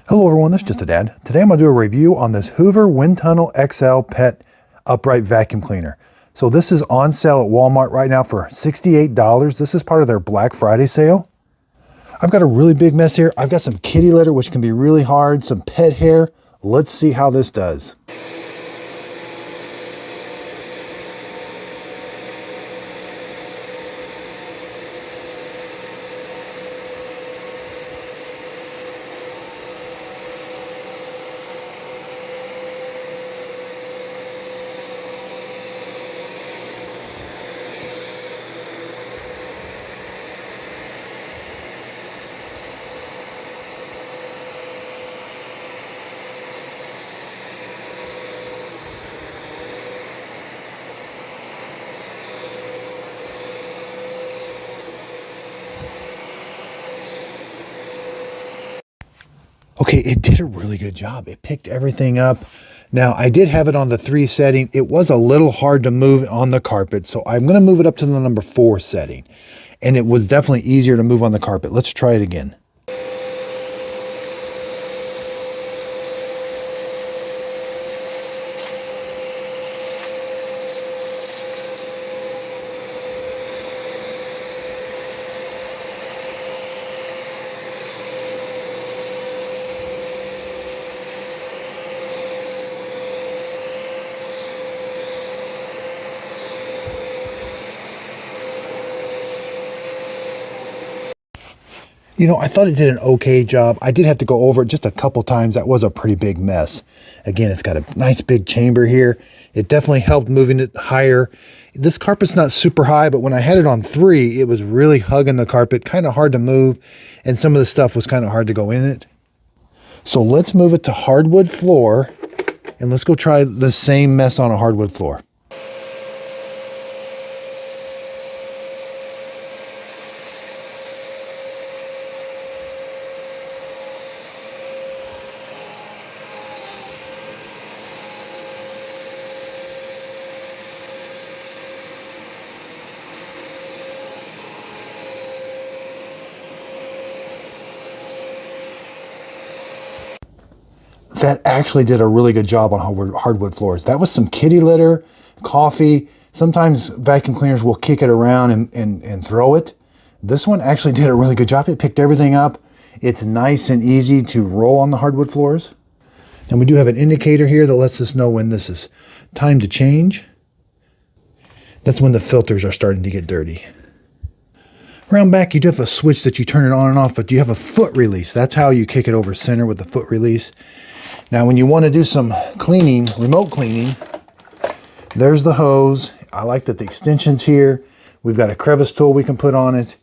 Hello everyone, this is Just a Dad. Today I'm going to do a review on this Hoover Wind Tunnel XL Pet Upright Vacuum Cleaner. So this is on sale at Walmart right now for $68. This is part of their Black Friday sale. I've got a really big mess here. I've got some kitty litter, which can be really hard, some pet hair. Let's see how this does. Okay, it did a really good job. It picked everything up. Now, I did have it on the 3 setting. It was a little hard to move on the carpet, so I'm going to move it up to the number 4 setting. And it was definitely easier to move on the carpet. Let's try it again. You know, I thought it did an okay job. I did have to go over it just a couple times. That was a pretty big mess. Again, it's got a nice big chamber here. It definitely helped moving it higher. This carpet's not super high, but when I had it on 3, it was really hugging the carpet, kind of hard to move, and some of the stuff was kind of hard to go in it. So let's move it to hardwood floor, and let's go try the same mess on a hardwood floor. That actually did a really good job on hardwood floors. That was some kitty litter, coffee. Sometimes vacuum cleaners will kick it around and throw it. This one actually did a really good job. It picked everything up. It's nice and easy to roll on the hardwood floors. And we do have an indicator here that lets us know when this is time to change. That's when the filters are starting to get dirty. Around back, you do have a switch that you turn it on and off, but you have a foot release. That's how you kick it over center with the foot release. Now, when you want to do some cleaning, remote cleaning, there's the hose. I like that the extension's here. We've got a crevice tool we can put on it.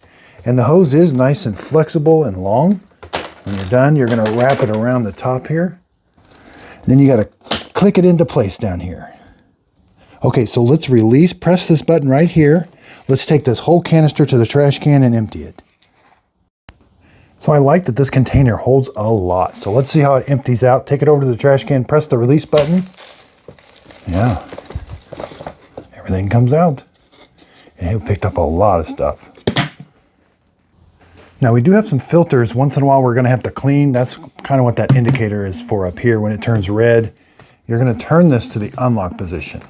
And the hose is nice and flexible and long. When you're done, you're going to wrap it around the top here. Then you got to click it into place down here. Okay, so let's release. Press this button right here. Let's take this whole canister to the trash can and empty it. So I like that this container holds a lot. So let's see how it empties out. Take it over to the trash can, press the release button. Yeah, everything comes out. And it picked up a lot of stuff. Now we do have some filters. Once in a while we're gonna have to clean. That's kind of what that indicator is for up here. When it turns red, you're gonna turn this to the unlock position.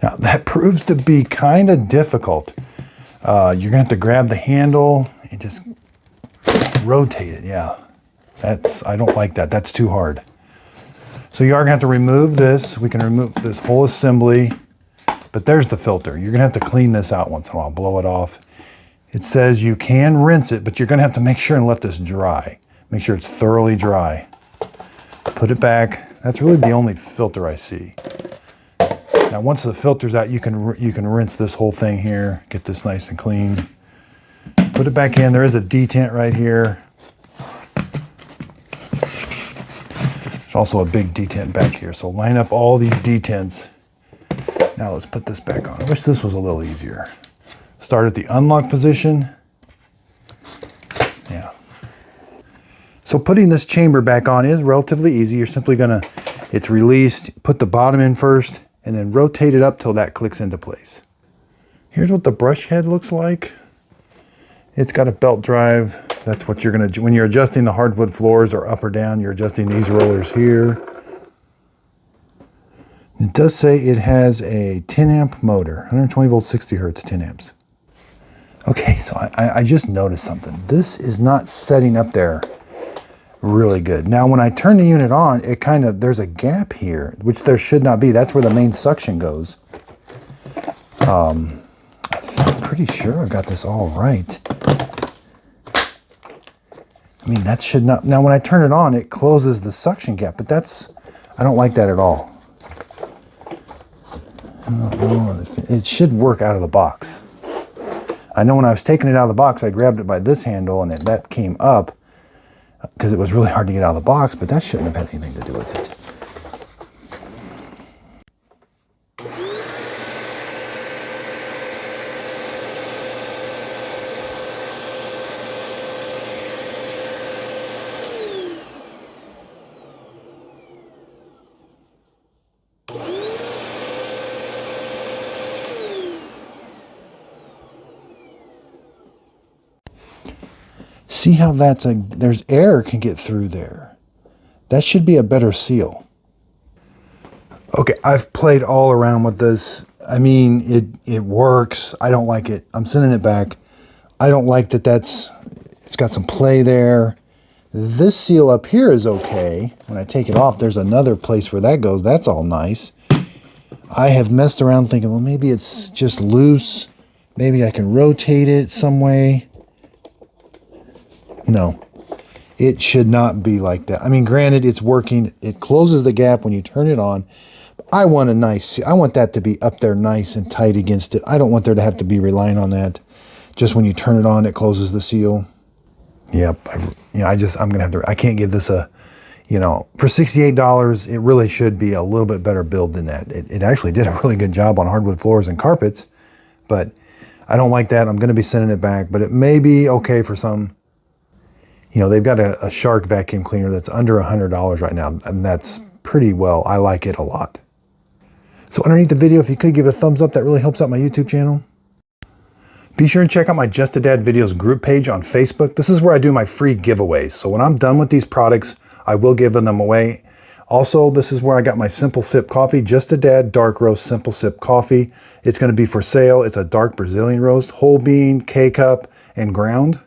Now that proves to be kind of difficult. You're gonna have to grab the handle and just rotate it. Yeah, I don't like that. That's too hard. So you are gonna have to remove this. We can remove this whole assembly, but there's the filter. You're gonna have to clean this out once in a while, blow it off. It says you can rinse it, but you're gonna have to make sure and let this dry. Make sure it's thoroughly dry. Put it back. That's really the only filter I see. Now, once the filter's out, you can rinse this whole thing here, get this nice and clean. Put it back in. There is a detent right here. There's also a big detent back here. So line up all these detents. Now let's put this back on. I wish this was a little easier. Start at the unlock position. Yeah. So putting this chamber back on is relatively easy. You're simply it's released, put the bottom in first, and then rotate it up till that clicks into place. Here's what the brush head looks like. It's got a belt drive. That's what you're going to do when you're adjusting the hardwood floors, or up or down. You're adjusting these rollers here. It does say it has a 10 amp motor, 120 volts, 60 hertz, 10 amps. Okay, so I just noticed something. This is not setting up there really good. Now, when I turn the unit on, it kind of, there's a gap here, which there should not be. That's where the main suction goes. I'm pretty sure I've got this all right. I mean, that should not, now when I turn it on, it closes the suction gap, but that's, I don't like that at all. It should work out of the box. I know when I was taking it out of the box, I grabbed it by this handle and that came up because it was really hard to get out of the box, but that shouldn't have had anything to do with it. See how there's air can get through there. That should be a better seal. Okay, I've played all around with this. I mean, it works. I don't like it. I'm sending it back. I don't like that it's got some play there. This seal up here is okay. When I take it off, there's another place where that goes. That's all nice. I have messed around thinking, well, maybe it's just loose. Maybe I can rotate it some way. No, it should not be like that. I mean, granted, it's working. It closes the gap when you turn it on. I want I want that to be up there nice and tight against it. I don't want there to have to be relying on that. Just when you turn it on, it closes the seal. Yep. I'm going to have to, I can't give this a, for $68, it really should be a little bit better build than that. It actually did a really good job on hardwood floors and carpets, but I don't like that. I'm going to be sending it back, but it may be okay for some. They've got a Shark vacuum cleaner that's under $100 right now, and that's pretty well. I like it a lot. So underneath the video, if you could give it a thumbs up, that really helps out my YouTube channel. Be sure to check out my Just a Dad Videos group page on Facebook. This is where I do my free giveaways. So when I'm done with these products, I will give them away. Also, this is where I got my Simple Sip coffee, Just a Dad Dark Roast Simple Sip coffee. It's going to be for sale. It's a dark Brazilian roast, whole bean, K-cup, and ground.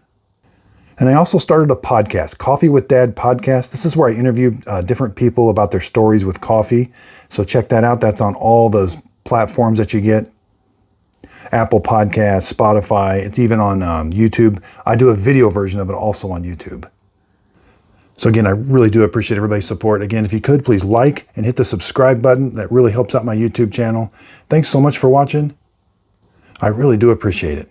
And I also started a podcast, Coffee with Dad Podcast. This is where I interview different people about their stories with coffee. So check that out. That's on all those platforms that you get. Apple Podcasts, Spotify. It's even on YouTube. I do a video version of it also on YouTube. So again, I really do appreciate everybody's support. Again, if you could, please like and hit the subscribe button. That really helps out my YouTube channel. Thanks so much for watching. I really do appreciate it.